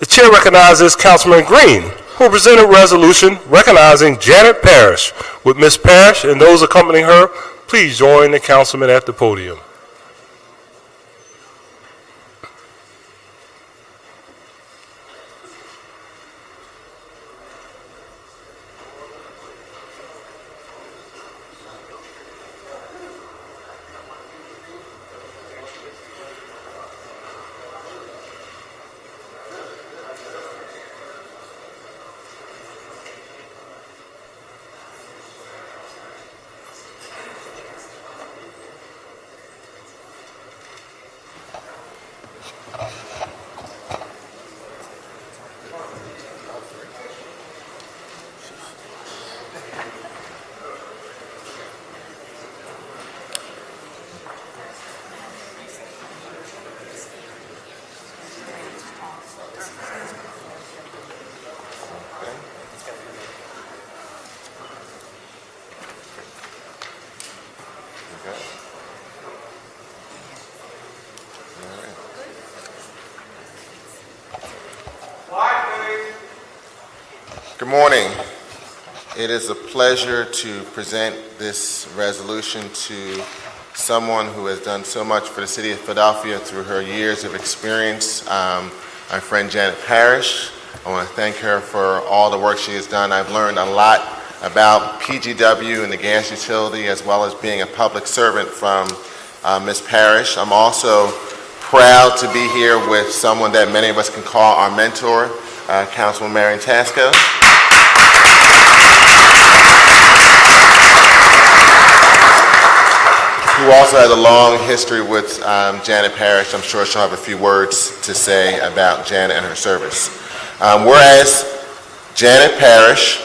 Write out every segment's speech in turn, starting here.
The chair recognizes Councilman Green, who will present a resolution recognizing Janet Parrish. With Ms. Parrish and those accompanying her, please join the councilman at the podium. Good morning. It is a pleasure to present this resolution to someone who has done so much for the city of Philadelphia through her years of experience, my friend Janet Parrish. I want to thank her for all the work she has done. I've learned a lot about PGW and the gas utility, as well as being a public servant from Ms. Parrish. I'm also proud to be here with someone that many of us can call our mentor, Councilman Marion Tasco. Who also has a long history with Janet Parrish. I'm sure she'll have a few words to say about Janet and her service. Whereas Janet Parrish,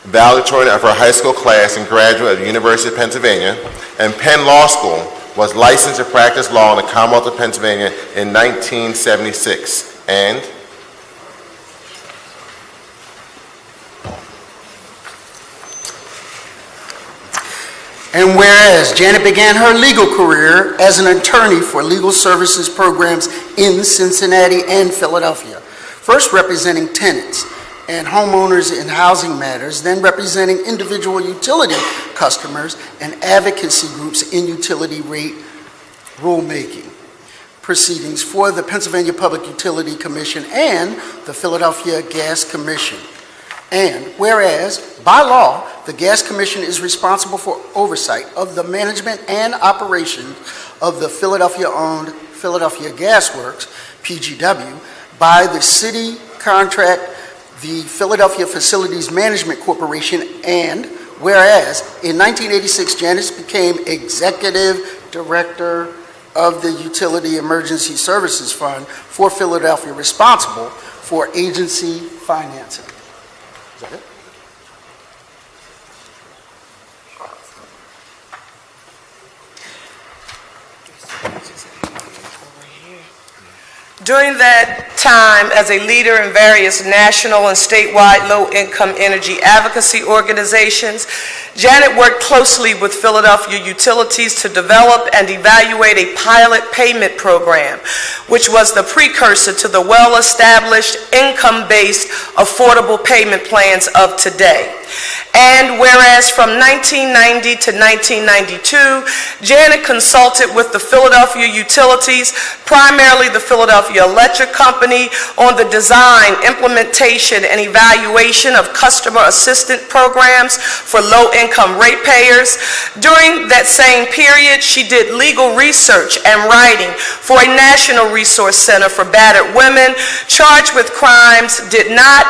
valedictorian of her high school class and graduate of the University of Pennsylvania, and Penn Law School, was licensed to practice law in the Commonwealth of Pennsylvania in 1976. And whereas Janet began her legal career as an attorney for legal services programs in Cincinnati and Philadelphia, first representing tenants and homeowners in housing matters, then representing individual utility customers and advocacy groups in utility rate rulemaking proceedings for the Pennsylvania Public Utility Commission and the Philadelphia Gas Commission. And whereas, by law, the Gas Commission is responsible for oversight of the management and operation of the Philadelphia-owned Philadelphia Gas Works, PGW, by the city contract, the Philadelphia Facilities Management Corporation, and whereas, in 1986, Janet became Executive Director of the Utility Emergency Services Fund for Philadelphia, responsible for agency financing. Is that it? During that time, as a leader in various national and statewide low-income energy advocacy organizations, Janet worked closely with Philadelphia Utilities to develop and evaluate a pilot payment program, which was the precursor to the well-established income-based affordable payment plans of today. And whereas from 1990 to 1992, Janet consulted with the Philadelphia Utilities, primarily the Philadelphia Electric Company, on the design, implementation, and evaluation of customer assistance programs for low-income ratepayers. During that same period, she did legal research and writing for a national resource center for battered women charged with crimes did not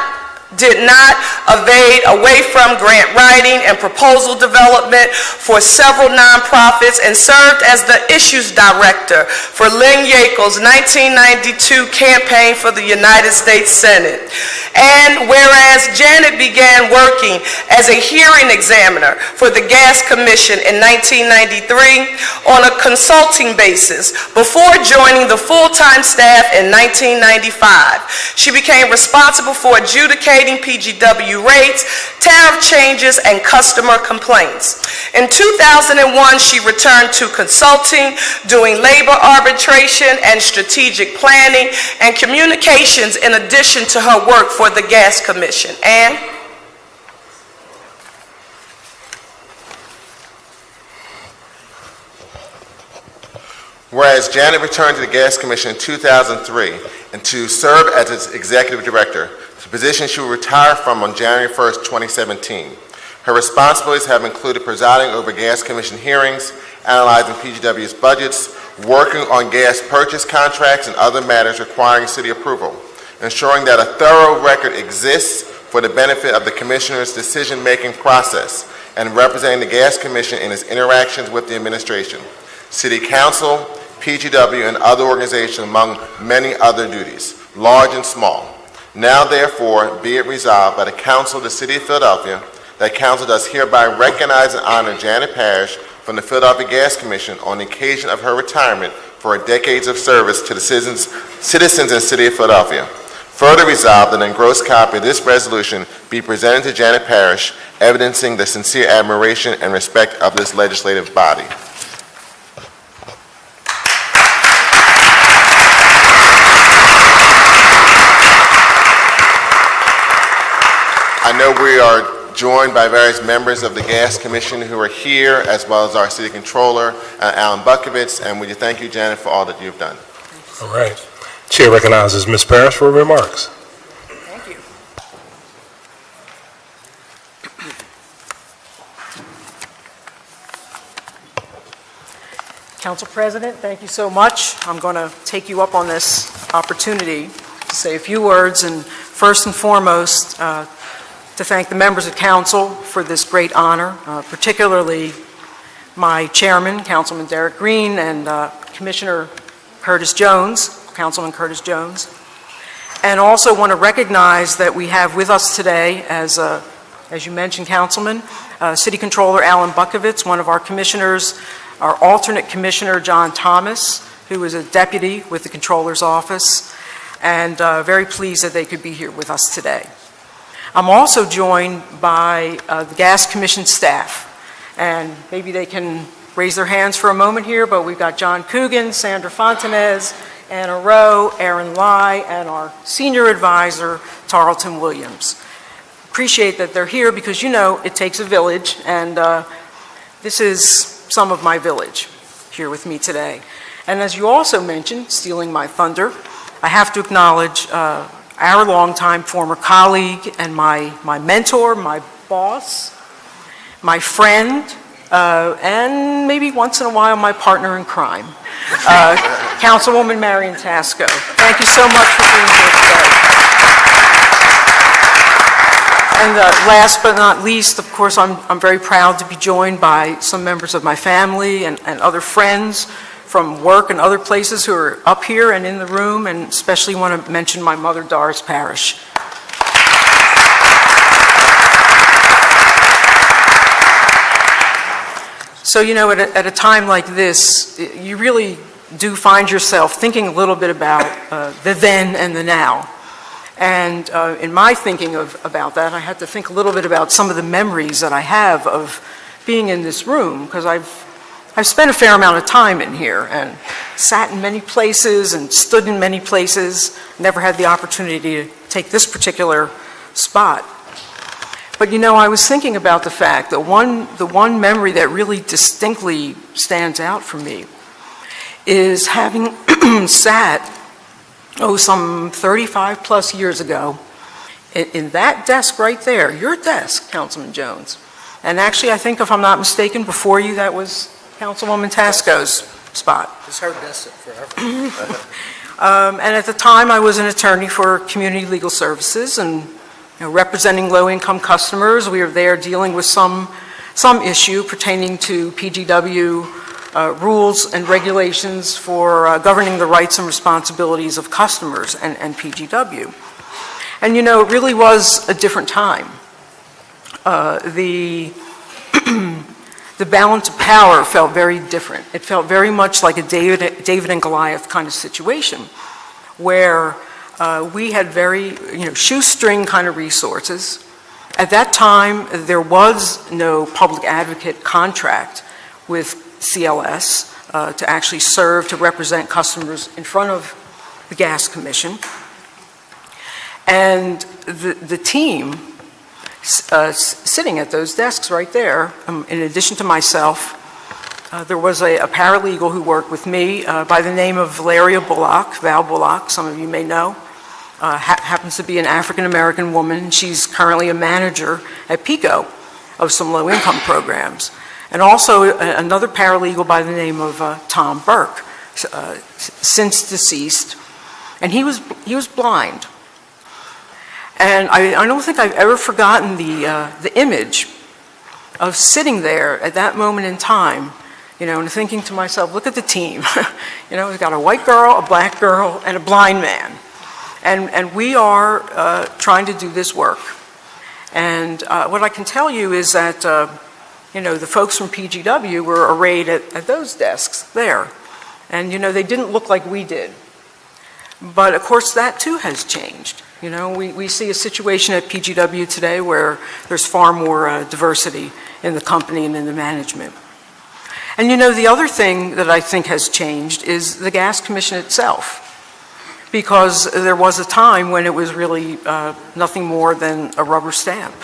evade away from grant writing and proposal development for several nonprofits, and served as the issues director for Lynn Yackel's 1992 campaign for the United States Senate. And whereas Janet began working as a hearing examiner for the Gas Commission in 1993 on a consulting basis before joining the full-time staff in 1995, she became responsible for adjudicating negotiating PGW rates, tariff changes, and customer complaints. In 2001, she returned to consulting, doing labor arbitration and strategic planning and communications in addition to her work for the Gas Commission. And whereas Janet returned to the Gas Commission in 2003 and to serve as its executive director, the position she will retire from on January 1st, 2017. Her responsibilities have included presiding over Gas Commission hearings, analyzing PGW's budgets, working on gas purchase contracts and other matters requiring city approval, ensuring that a thorough record exists for the benefit of the Commissioner's decision-making process, and representing the Gas Commission in its interactions with the administration, City Council, PGW, and other organizations, among many other duties, large and small. Now, therefore, be it resolved by the Council of the City of Philadelphia that Council does hereby recognize and honor Janet Parrish from the Philadelphia Gas Commission on the occasion of her retirement for her decades of service to the citizens and City of Philadelphia. Further resolved that an engrossed copy of this resolution be presented to Janet Parrish, evidencing the sincere admiration and respect of this legislative body. I know we are joined by various members of the Gas Commission who are here, as well as our City Controller, Alan Bukovitz, and we thank you, Janet, for all that you've done. All right. Chair recognizes Ms. Parrish for remarks. Thank you. Council President, thank you so much. I'm going to take you up on this opportunity to say a few words, and first and foremost, to thank the members of Council for this great honor, particularly my chairman, Councilman Derek Green, and Commissioner Curtis Jones, Councilman Curtis Jones. And also want to recognize that we have with us today, as you mentioned, Councilman, City Controller Alan Bukovitz, one of our commissioners, our alternate commissioner, John Thomas, who is a deputy with the Controller's Office, and very pleased that they could be here with us today. I'm also joined by the Gas Commission staff, and maybe they can raise their hands for a moment here, but we've got John Coogan, Sandra Fontanez, Anna Rowe, Aaron Lai, and our senior advisor, Tarleton Williams. Appreciate that they're here because, you know, it takes a village, and this is some of my village here with me today. And as you also mentioned, stealing my thunder, I have to acknowledge our longtime former colleague and my mentor, my boss, my friend, and maybe once in a while my partner in crime, Councilwoman Marion Tasco. Thank you so much for being here today. And last but not least, of course, I'm very proud to be joined by some members of my family and other friends from work and other places who are up here and in the room, and especially want to mention my mother, Doris Parrish. So, you know, at a time like this, you really do find yourself thinking a little bit about the then and the now. And in my thinking about that, I had to think a little bit about some of the memories that I have of being in this room, because I've spent a fair amount of time in here and sat in many places and stood in many places, never had the opportunity to take this particular spot. But you know, I was thinking about the fact that the one memory that really distinctly stands out for me is having sat, some 35 plus years ago, in that desk right there, your desk, Councilman Jones. And actually, I think if I'm not mistaken, before you, that was Councilwoman Tasco's spot. It's her desk forever. And at the time, I was an attorney for Community Legal Services, and representing low-income customers. We were there dealing with some issue pertaining to PGW rules and regulations for governing the rights and responsibilities of customers and PGW. And you know, it really was a different time. The balance of power felt very different. It felt very much like a David and Goliath kind of situation, where we had very, shoestring kind of resources. At that time, there was no public advocate contract with CLS to actually serve, to represent customers in front of the Gas Commission. And the team sitting at those desks right there, in addition to myself, there was a paralegal who worked with me by the name of Valeria Bullock, Val Bullock, some of you may know. Happens to be an African-American woman. She's currently a manager at PICO of some low-income programs. And also another paralegal by the name of Tom Burke, since deceased. And he was blind. And I don't think I've ever forgotten the image of sitting there at that moment in time, and thinking to myself, look at the team. We've got a white girl, a black girl, and a blind man. And we are trying to do this work. And what I can tell you is that, the folks from PGW were arrayed at those desks there. And, they didn't look like we did. But, of course, that too has changed. We see a situation at PGW today where there's far more diversity in the company and in the management. And, the other thing that I think has changed is the Gas Commission itself. Because there was a time when it was really nothing more than a rubber stamp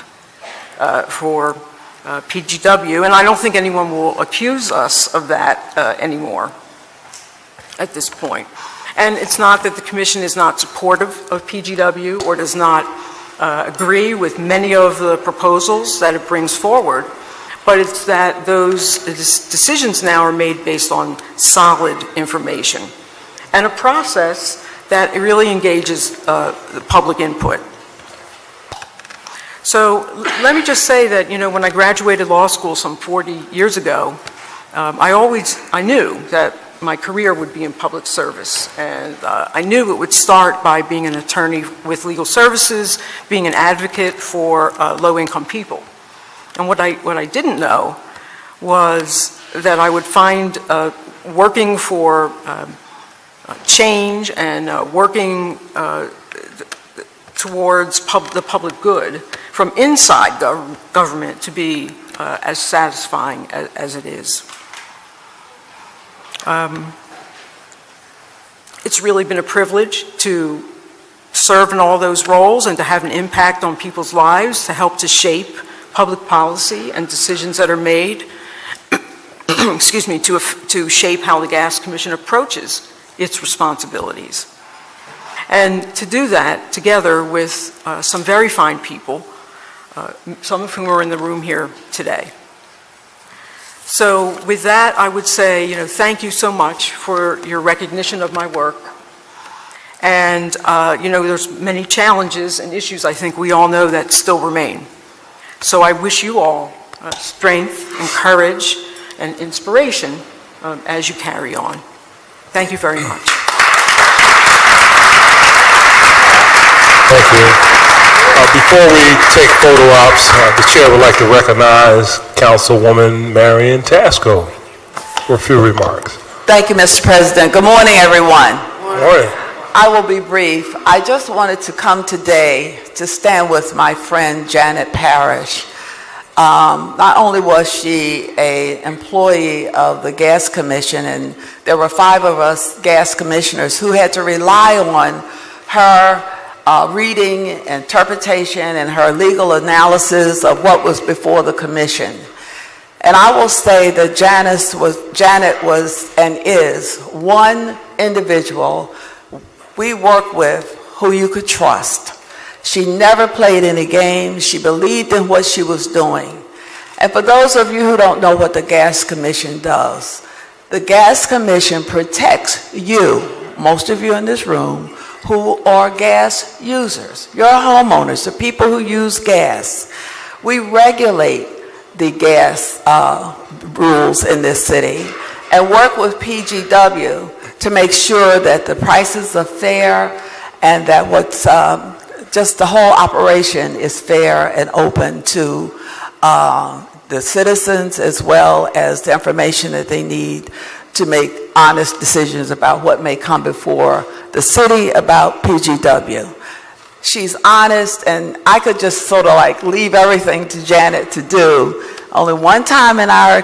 for PGW, and I don't think anyone will accuse us of that anymore at this point. And it's not that the Commission is not supportive of PGW or does not agree with many of the proposals that it brings forward, but it's that those decisions now are made based on solid information and a process that really engages the public input. So let me just say that, when I graduated law school some 40 years ago, I knew that my career would be in public service. And I knew it would start by being an attorney with legal services, being an advocate for low-income people. And what I didn't know was that I would find working for change and working towards the public good from inside government to be as satisfying as it is. It's really been a privilege to serve in all those roles and to have an impact on people's lives, to help to shape public policy and decisions that are made, excuse me, to shape how the Gas Commission approaches its responsibilities. And to do that together with some very fine people, some of whom are in the room here today. So with that, I would say, thank you so much for your recognition of my work. And, there's many challenges and issues I think we all know that still remain. So I wish you all strength and courage and inspiration as you carry on. Thank you very much. Thank you. Before we take photo ops, the chair would like to recognize Councilwoman Marion Tasco for a few remarks. Thank you, Mr. President. Good morning, everyone. Good morning. I will be brief. I just wanted to come today to stand with my friend Janet Parrish. Not only was she an employee of the Gas Commission, and there were 5 of us gas commissioners who had to rely on her reading, interpretation, and her legal analysis of what was before the commission. And I will say that Janet was and is one individual we work with who you could trust. She never played any games. She believed in what she was doing. And for those of you who don't know what the Gas Commission does, the Gas Commission protects you, most of you in this room, who are gas users, your homeowners, the people who use gas. We regulate the gas rules in this city and work with PGW to make sure that the prices are fair and that what's just the whole operation is fair and open to the citizens as well as the information that they need to make honest decisions about what may come before the city about PGW. She's honest, and I could just sort of like leave everything to Janet to do. Only one time in our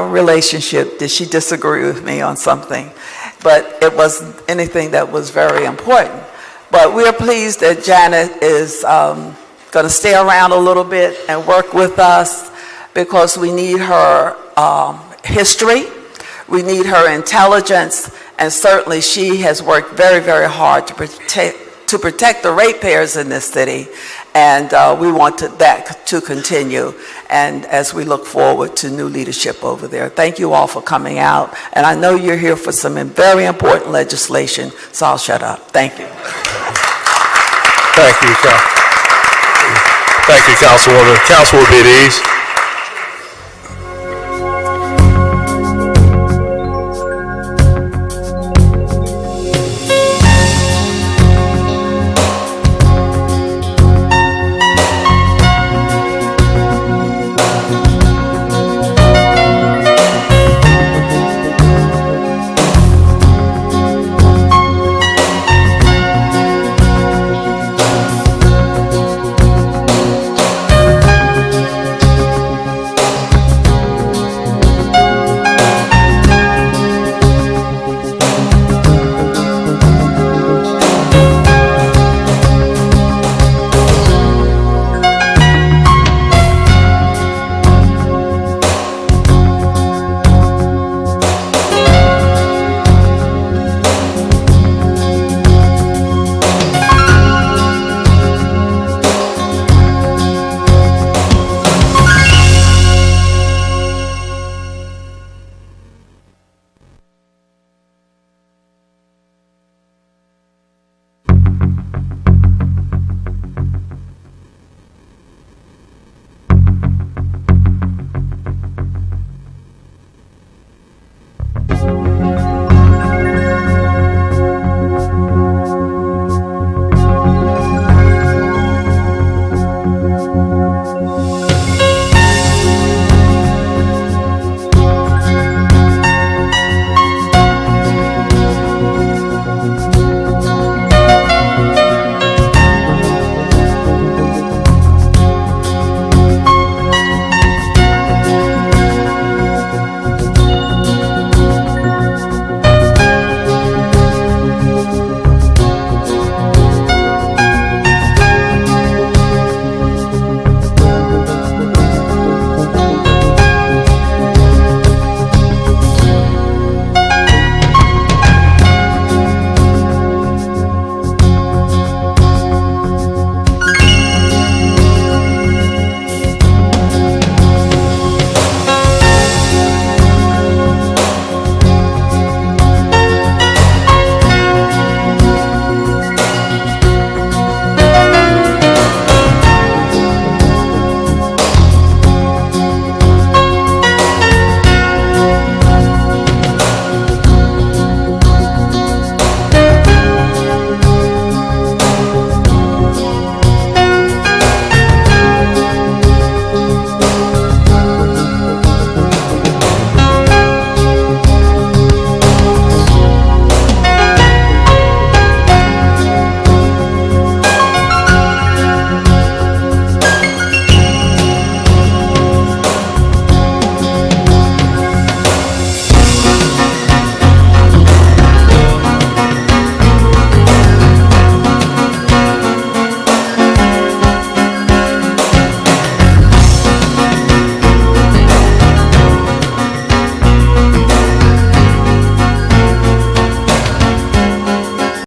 relationship did she disagree with me on something, but it wasn't anything that was very important. But we are pleased that Janet is going to stay around a little bit and work with us, because we need her history, we need her intelligence, and certainly she has worked very, very hard to protect the ratepayers in this city, and we want that to continue, and as we look forward to new leadership over there. Thank you all for coming out, and I know you're here for some very important legislation, so I'll shut up. Thank you. Thank you, Councilwoman. Councilwoman Biddies.